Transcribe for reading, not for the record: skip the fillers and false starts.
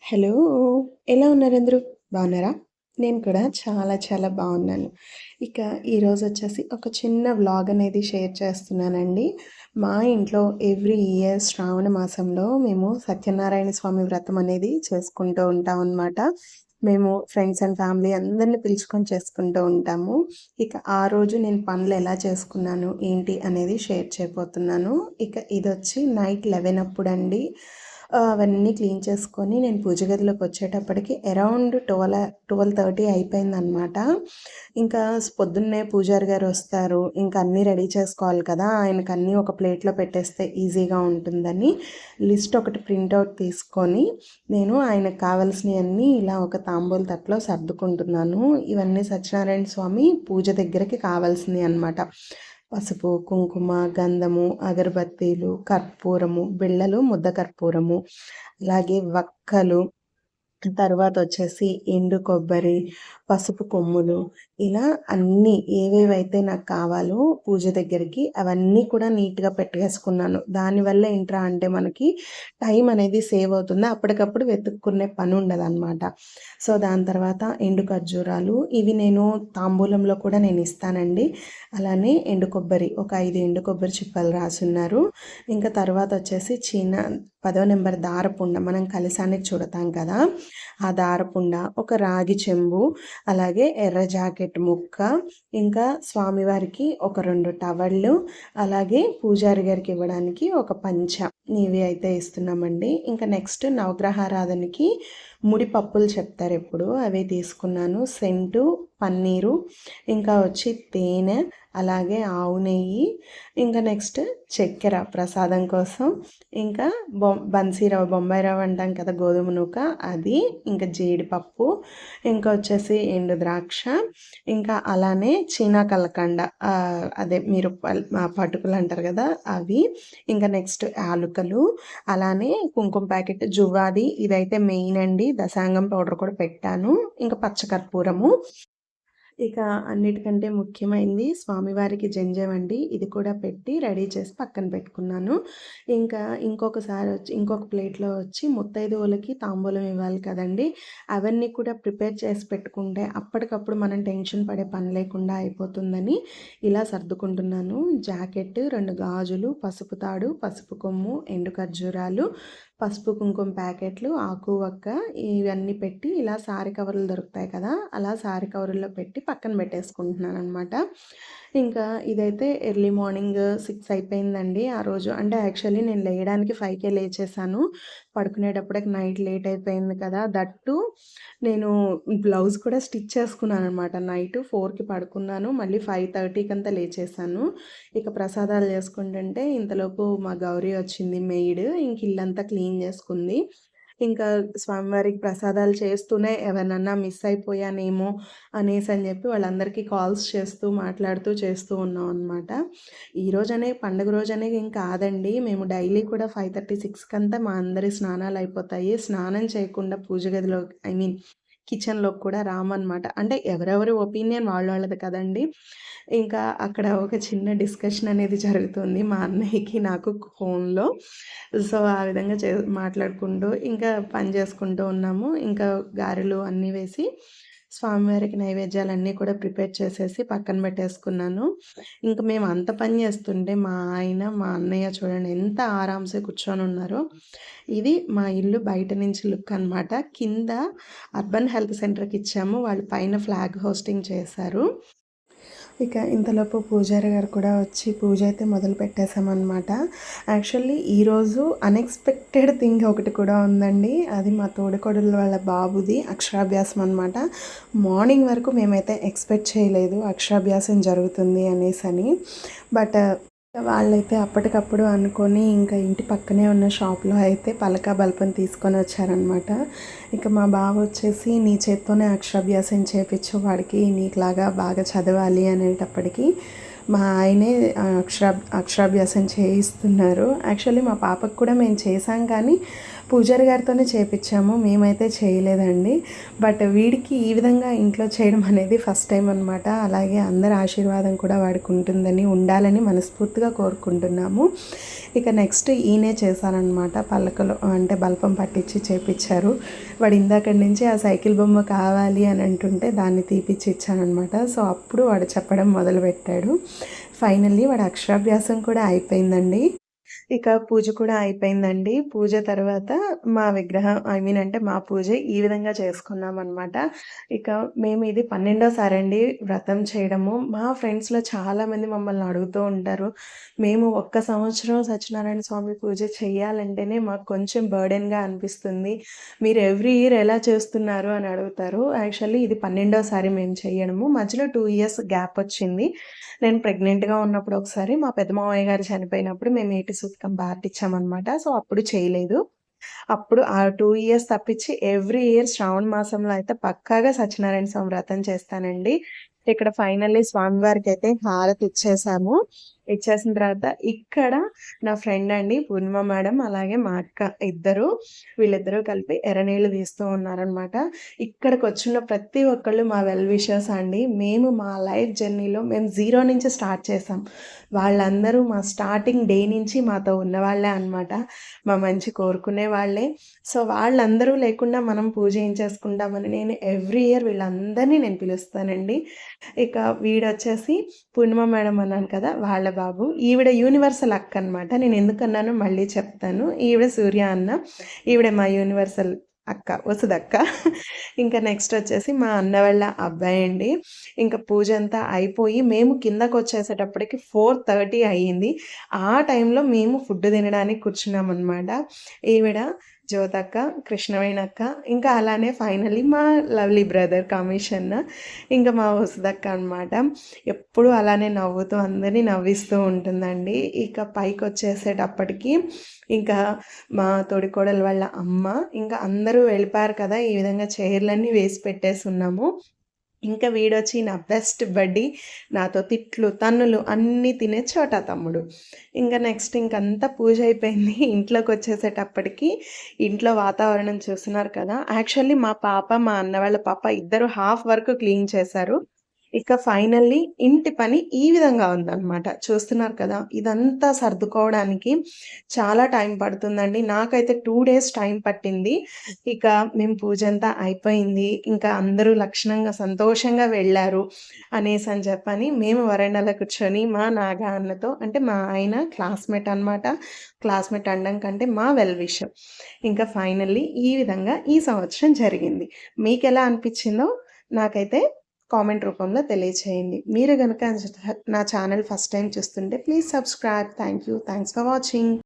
Hello! ఎలా ఉన్నారందరూ? బాగున్నారా? నేను కూడా చాలా చాలా బాగున్నాను. ఇక ఈరోజొచ్చేసి ఒక చిన్న వ్లాగ్ అనేది షేర్ చేస్తున్నానండి. మా ఇంట్లో ఎవ్రీ ఇయర్ శ్రావణ మాసంలో మేము సత్యనారాయణ స్వామి వ్రతం అనేది చేసుకుంటూ ఉంటామనమాట. మేము ఫ్రెండ్స్ అండ్ ఫ్యామిలీ అందరిని పిలుచుకొని చేసుకుంటూ ఉంటాము. ఇక ఆ రోజు నేను పనులు ఎలా చేసుకున్నాను, ఏంటి అనేది షేర్ చేయబోతున్నాను. ఇక ఇదొచ్చి నైట్ 11 అప్పుడండి. అవన్నీ క్లీన్ చేసుకొని నేను పూజ గదిలోకొచ్చేటప్పటికి అరౌండ్ 12:30 అయిపోయిందనమాట. ఇంకా పొద్దున్నే పూజారి గారొస్తారు. ఇంక అన్నీ రెడీ చేసుకోవాలి కదా! ఆయనకన్నీ ఒక ప్లేట్‌లో పెట్టేస్తే ఈజీగా ఉంటుందని లిస్ట్ ఒకటి ప్రింటౌట్ తీసుకొని నేను ఆయనకు కావాల్సినయన్నీ ఇలా ఒక తాంబూల తట్టలో సర్దుకుంటున్నాను. ఇవన్నీ సత్యనారాయణ స్వామి పూజ దగ్గరకి కావాల్సినయి అనమాట. పసుపు, కుంకుమ, గంధము, అగరబత్తీలు, కర్పూరము, బిళ్ళలు, ముద్ద కర్పూరము, అలాగే వక్కలు, తర్వాతొచ్చేసి ఎండు కొబ్బరి, పసుపు కొమ్ములు, ఇలా అన్నీ ఏవేవైతే నాకు కావాలో పూజ దగ్గరికి అవన్నీ కూడా నీట్‌గా పెట్టేసుకున్నాను. దానివల్ల ఏంట్రా అంటే మనకి టైం అనేది సేవ్ అవుతుంది. అప్పటికప్పుడు వెతుక్కునే పనుండదనమాట. సో, దాని తర్వాత ఎండు ఖర్జూరాలు ఇవి నేను తాంబూలంలో కూడా నేనిస్తానండి. అలానే ఎండు కొబ్బరి ఒక 5 ఎండు కొబ్బరి చిప్పలు రాసున్నారు. ఇంకా తర్వాతొచ్చేసి పదో నెంబర్ దారపుండ మనం కలశానికి చుడతాం కదా! ఆ దారపుండ, ఒక రాగి చెంబు, అలాగే ఎర్ర జాకెట్ ముక్క, ఇంకా స్వామివారికి ఒక 2 టవళ్ళు, అలాగే పూజారి గారికి ఇవ్వడానికి ఒక పంచ. ఇవి అయితే ఇస్తున్నామండి. ఇంకా నెక్స్ట్ నవగ్రహారాధనకి ముడి పప్పులు చెప్తారెప్పుడు అవి తీసుకున్నాను. సెంటు, పన్నీరు, ఇంకా వచ్చి తేనె, అలాగే ఆవు నెయ్యి, ఇంకా నెక్స్ట్ చక్కెర ప్రసాదం కోసం, ఇంకా బన్సీ రవ్వ, బొంబాయి రవ్వ అంటాం కదా గోధుమ నూక అది, ఇంకా జీడిపప్పు, ఇంకా వచ్చేసి ఎండు ద్రాక్ష, ఇంకా అలానే చీనా కలకండ, అదే మీరు పటుకులు అంటారు కదా అవి, ఇంకా నెక్స్ట్ యాలుకలు, అలానే కుంకుమ ప్యాకెట్, జువ్వాది ఇదైతే మెయిన్ అండి. దశాంగం పౌడర్ కూడా పెట్టాను. ఇంకా పచ్చకర్పూరము. ఇక అన్నిటికంటే ముఖ్యమైనది స్వామివారికి జంజం అండి. ఇది కూడా పెట్టి రెడీ చేసి పక్కన పెట్టుకున్నాను. ఇంకా ఇంకొక ప్లేట్‌లో వచ్చి ముత్తైదువులకి తాంబూలం ఇవ్వాలి కదండీ! అవన్నీ కూడా ప్రిపేర్ చేసి పెట్టుకుంటే అప్పటికప్పుడు మనం టెన్షన్ పడే పని లేకుండా అయిపోతుందని ఇలా సర్దుకుంటున్నాను. జాకెట్, 2 గాజులు, పసుపు తాడు, పసుపు కొమ్ము, ఎండు ఖర్జూరాలు, పసుపు కుంకుమ ప్యాకెట్లు, ఆకు వక్క ఇవన్నీ పెట్టి ఇలా సారీ కవర్లు దొరుకుతాయి కదా! అలా సారీ కవర్‌లో పెట్టి పక్కన పెట్టేసుకుంటున్నాననమాట. ఇంకా ఇదైతే ఎర్లీ మార్నింగ్ 6 అయిపోయిందండి ఆ రోజు. అంటే యాక్చువల్లీ నేను లేయడానికి 5కే లేచేసాను. పడుకునేటప్పటికి నైట్ లేట్ అయిపోయింది కదా! దట్ టూ నేను బ్లౌజ్ కూడా స్టిచ్ చేసుకున్నాననమాట. నైట్ 4కి పడుకున్నాను. మళ్ళీ 5:30కంతా లేచేసాను. ఇక ప్రసాదాలు చేసుకుంటుంటే ఇంతలోపు మా గౌరి వచ్చింది మెయిడ్. ఇంక ఇల్లంతా క్లీన్ చేసుకుంది. ఇంకా స్వామివారికి ప్రసాదాలు చేస్తూనే ఎవరినన్నా మిస్ అయిపోయానేమో అనేసని చెప్పి వాళ్ళందరికీ కాల్స్ చేస్తూ, మాట్లాడుతూ చేస్తూ ఉన్నామనమాట. ఈరోజనే పండుగ రోజనే ఏం కాదండి. మేము డైలీ కూడా 5:30, 6కంతా మా అందరి స్నానాలయిపోతాయి. స్నానం చేయకుండా పూజ గదిలో కిచెన్‌లోకి కూడా రామనమాట. అంటే ఎవరెవరి ఒపీనియన్ వాళ్ళది కదండీ! ఇంకా అక్కడ ఒక చిన్న డిస్కషన్ అనేది జరుగుతుంది మా అన్నయ్యకి, నాకు ఫోన్‌లో. సో, ఆ విధంగా మాట్లాడుకుంటూ ఇంకా పని చేసుకుంటూ ఉన్నాము. ఇంకా గారెలు అన్నీ వేసి స్వామివారికి నైవేద్యాలన్నీ కూడా ప్రిపేర్ చేసేసి పక్కన పెట్టేసుకున్నాను. ఇంక మేము అంత పని చేస్తుంటే మా ఆయన, మా అన్నయ్య చూడండి ఎంత ఆరాంసే కూర్చొనున్నారో. ఇది మా ఇల్లు బయట నుంచి లుక్ అనమాట. కింద అర్బన్ హెల్త్ సెంటర్‌కిచ్చాము. వాళ్ళు పైన ఫ్లాగ్ హోస్టింగ్ చేశారు. ఇక ఇంతలోపు పూజారి గారు కూడా వచ్చి పూజ అయితే మొదలుపెట్టేసామనమాట. యాక్చువల్లీ ఈరోజు అన్‌ఎక్స్‌పెక్టెడ్ థింగ్ ఒకటి కూడా ఉందండి. అది మా తోడికోడలు వాళ్ళ బాబుది అక్షరాభ్యాసం అనమాట. మార్నింగ్ వరకు మేమైతే ఎక్స్‌పెక్ట్ చేయలేదు అక్షరాభ్యాసం జరుగుతుంది అనేసని. బట్ వాళ్ళైతే అప్పటికప్పుడు అనుకోని ఇంకా ఇంటి పక్కనే ఉన్న షాప్‌లో అయితే పలక, బల్పం తీసుకొని వచ్చారనమాట. ఇక మా బావ వచ్చేసి నీ చేత్తోనే అక్షరాభ్యాసం చేపిచ్చు వాడికి నీకులాగా బాగా చదవాలి అనేటప్పటికి మా ఆయనే అక్షరాభ్యాసం చేయిస్తున్నారు. యాక్చువల్లీ మా పాపకు కూడా మేము చేసాం కానీ పూజారి గారితోనే చేపించాము. మేమైతే చేయలేదండి. బట్ వీడికి ఈ విధంగా ఇంట్లో చేయడం అనేది ఫస్ట్ టైం అనమాట. అలాగే అందరి ఆశీర్వాదం కూడా వాడికి ఉండాలని మనస్ఫూర్తిగా కోరుకుంటున్నాము. ఇక నెక్స్ట్ ఈయనే చేశారనమాట. పలకలు అంటే బల్పం పట్టించి చేపిచ్చారు. వాడు ఇందాకడి నుంచి ఆ సైకిల్ బొమ్మ కావాలి అని అంటుంటే దాన్ని తీపిచ్చి ఇచ్చాననమాట. సో అప్పుడు వాడు చెప్పడం మొదలుపెట్టాడు. ఫైనల్లీ వాడి అక్షరాభ్యాసం కూడా అయిపోయిందండి. ఇక పూజ కూడా అయిపోయిందండి. పూజ తర్వాత మా విగ్రహం అంటే మా పూజ ఈ విధంగా చేసుకున్నామనమాట. ఇక మేము ఇది 12వ సారండి వ్రతం చేయడము. మా ఫ్రెండ్స్‌లో చాలామంది మమ్మల్ని అడుగుతూ ఉంటారు. మేము ఒక్క సంవత్సరం సత్యనారాయణ స్వామి పూజ చేయాలంటేనే మాకు కొంచెం బర్డెన్‌గా అనిపిస్తుంది. మీరు ఎవ్రీ ఇయర్ ఎలా చేస్తున్నారు అని అడుగుతారు. యాక్చువల్లీ ఇది 12వ సారి మేము చేయడము. మధ్యలో 2 ఇయర్స్ గ్యాప్ వచ్చింది. నేను ప్రెగ్నెంట్‌గా ఉన్నప్పుడు ఒకసారి, మా పెద్ద మామయ్య గారు చనిపోయినప్పుడు మేము ఏటి సూతకం పాటిచ్చామనమాట. సో, అప్పుడు చేయలేదు. అప్పుడు ఆ 2 ఇయర్స్ తప్పించి ఎవ్రీ ఇయర్ శ్రావణ మాసంలో అయితే పక్కాగా సత్యనారాయణ స్వామి వ్రతం చేస్తానండి. ఇక్కడ ఫైనల్లీ స్వామివారికైతే హారతి ఇచ్చేసాము. ఇచ్చేసిన తర్వాత ఇక్కడ నా ఫ్రెండ్ అండి పూర్ణిమ మేడం, అలాగే మా అక్క వీళ్ళిద్దరూ కలిపి ఎర్రనీళ్ళు తీస్తూ ఉన్నారనమాట. ఇక్కడికొచ్చిన ప్రతి ఒక్కళ్ళు మా వెల్ విషర్స్ అండి. మేము మా లైఫ్ జర్నీలో మేము జీరో నుంచి స్టార్ట్ చేసాం. వాళ్ళందరూ మా స్టార్టింగ్ డే నుంచి మాతో ఉన్నవాళ్ళే అనమాట. మా మంచి కోరుకునే వాళ్ళే. సో, వాళ్ళందరూ లేకుండా మనం పూజ ఏం చేసుకుంటామని నేను ఎవ్రీ ఇయర్ వీళ్ళందరినీ నేను పిలుస్తానండి. ఇక వీడొచ్చేసి పూర్ణిమ మేడం అన్నాను కదా! వాళ్ళ బాబు. ఈవిడ యూనివర్సల్ అక్క అనమాట. నేను ఎందుకన్నానో మళ్ళీ చెప్తాను. ఈవిడ సూర్య అన్న. ఈవిడ మా యూనివర్సల్ అక్క, వసుదక్క. ఇంకా నెక్స్ట్ వచ్చేసి మా అన్న వాళ్ళ అబ్బాయి అండి. ఇంకా పూజ అంతా అయిపోయి మేము కిందకొచ్చేసేటప్పటికి 4:30 అయ్యింది. ఆ టైంలో మేము ఫుడ్ తినడానికి కూర్చున్నామనమాట. ఈవిడ జ్యోతక్క, కృష్ణవేణక్క, ఇంకా అలానే ఫైనల్లీ మా లవ్లీ బ్రదర్ కమిషన్, ఇంకా మా వసుదక్క అనమాట. ఎప్పుడూ అలానే నవ్వుతూ అందరినీ నవ్విస్తూ ఉంటుందండి. ఇక పైకొచ్చేసేటప్పటికి ఇంకా మా తోడికోడలు వాళ్ళ అమ్మ, ఇంకా అందరూ వెళ్ళిపోయారు కదా! ఈ విధంగా చైర్‌లన్నీ వేసి పెట్టేసున్నాము. ఇంకా వీడొచ్చి నా బెస్ట్ బడ్డీ. నాతో తిట్లు, తన్నులు అన్నీ తినే చోటా తమ్ముడు. ఇంకా నెక్స్ట్ ఇంకంతా పూజ అయిపోయింది. ఇంట్లోకొచ్చేసేటప్పటికి ఇంట్లో వాతావరణం చూస్తున్నారు కదా! యాక్చువల్లీ మా పాప, మా అన్న వాళ్ళ పాప ఇద్దరు హాఫ్ వరకు క్లీన్ చేశారు. ఇక ఫైనల్లీ ఇంటి పని ఈ విధంగా ఉందనమాట. చూస్తున్నారు కదా! ఇదంతా సర్దుకోవడానికి చాలా టైం పడుతుందండి. నాకైతే 2 డేస్ టైం పట్టింది. ఇక మేము పూజంతా అయిపోయింది. ఇంకా అందరూ లక్షణంగా సంతోషంగా వెళ్లారు అనేసని చెప్పని మేము వరండాలో కూర్చొని మా నాగా అన్నతో, అంటే మా ఆయన క్లాస్‌మేట్ అనమాట. క్లాస్‌మేట్ అనడం కంటే మా వెల్ విషర్. ఇంకా ఫైనల్లీ ఈ విధంగా ఈ సంవత్సరం జరిగింది. మీకెలా అనిపిచ్చిందో నాకైతే కామెంట్ రూపంలో తెలియచేయండి. మీరు గనుక నా ఛానల్ ఫస్ట్ టైం చూస్తుంటే please subscribe. Thank you. Thanks for watching.